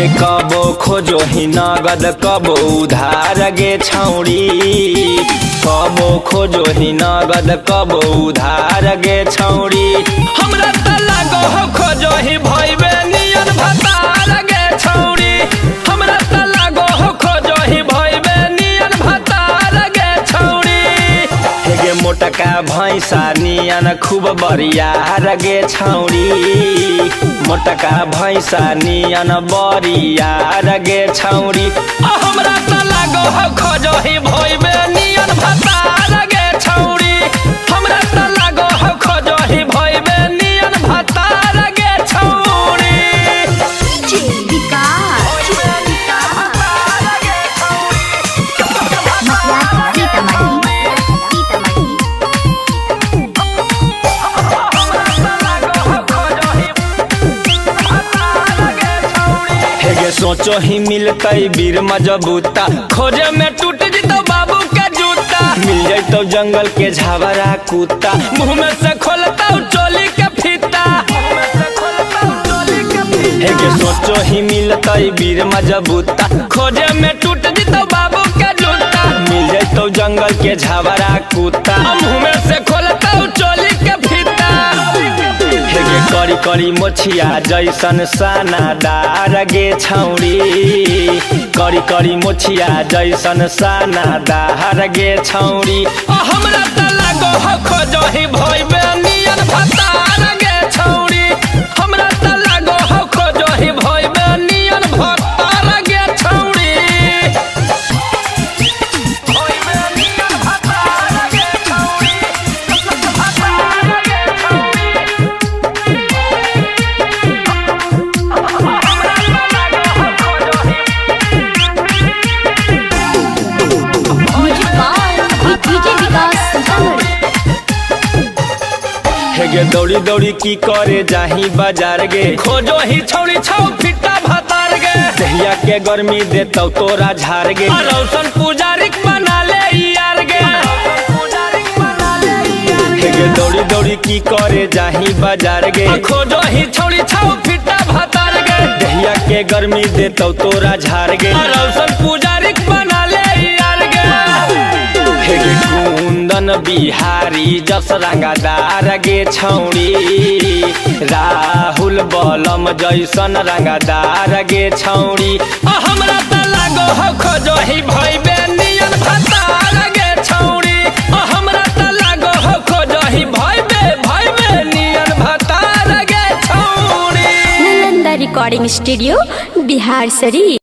गे कबो खोजो ही नगद कबो उधार गे छौड़ी, कबो खोजो ही नगद कबो उधार गे छौड़ी। हमरा त लागो हो खोजो ही भइबे नियन भतार गे छौड़ी, हमरा त लागो हो खोजो ही भइबे नियन भतार गे छौड़ी। हे गे मोटका भैंसा नियन खूब बरियार गे छौड़ी, मोटका भैंसा नियन बरियार गे छौड़ी। हमरा त लागो हो खोजो ही भइबे नियन भतार गे छौड़ी, हमरा त लागो हो खोजो ही भइबे नियन भतार गे छौड़ी। सोचो ही मिलतई बीर मजबूता, खोजे में टूट जितो बाबू के जूता। मिल जैतो जंगल के झावरा कुत्ता, मुँह में से खोलता चोली के फीता। हेगे सोचो ही मिलतई बीर मजबूता, खोजे में टूट जितो बाबू के जूता। मिल जैतो जंगल के झावरा कुत्ता, मुँह में से खोलता चोली के फीता। हेगे करी करी मोछिया जैसन सानादार गे छौड़ी, करी करी मोछिया जैसन सानादार गे छौड़ी। हमरा त लागो हो खोजो ही भइबे नियन भतार गे छौड़ी, हमरा त लागो हो खोजो ही भइबे नियन भतार गे छौड़ी। भइबे नियन भतार गे छौड़ी, भतार गे छौड़ी। हेगे दौड़ी दौड़ी की करे जाही बाजार गे, खोजो ही छौड़ी छौ फिटा भतार गे। दहिया के गर्मी देतौ तोरा झार गे, रौशन पुजारी बना ले यार गे। हेगे दौड़ी दौड़ी की करे जाही बाजार गे, खोजो ही छौड़ी छौ फिटा भतार गे। दहिया के गर्मी देतौ तोरा झार गे, रौशन पुजारी बना ले यार गे। हेगे कुंदन बिहारी जस रंगदार गे छौड़ी, राहुल बलम जैसन रंगदार गे छौड़ी। हमरा त लागो हो खोजो ही भइबे नियन भतार गे छौड़ी, हमरा त लागो हो खोजो ही भइबे नियन भतार गे छौड़ी। Nalanda recording studio Bihar Sharif.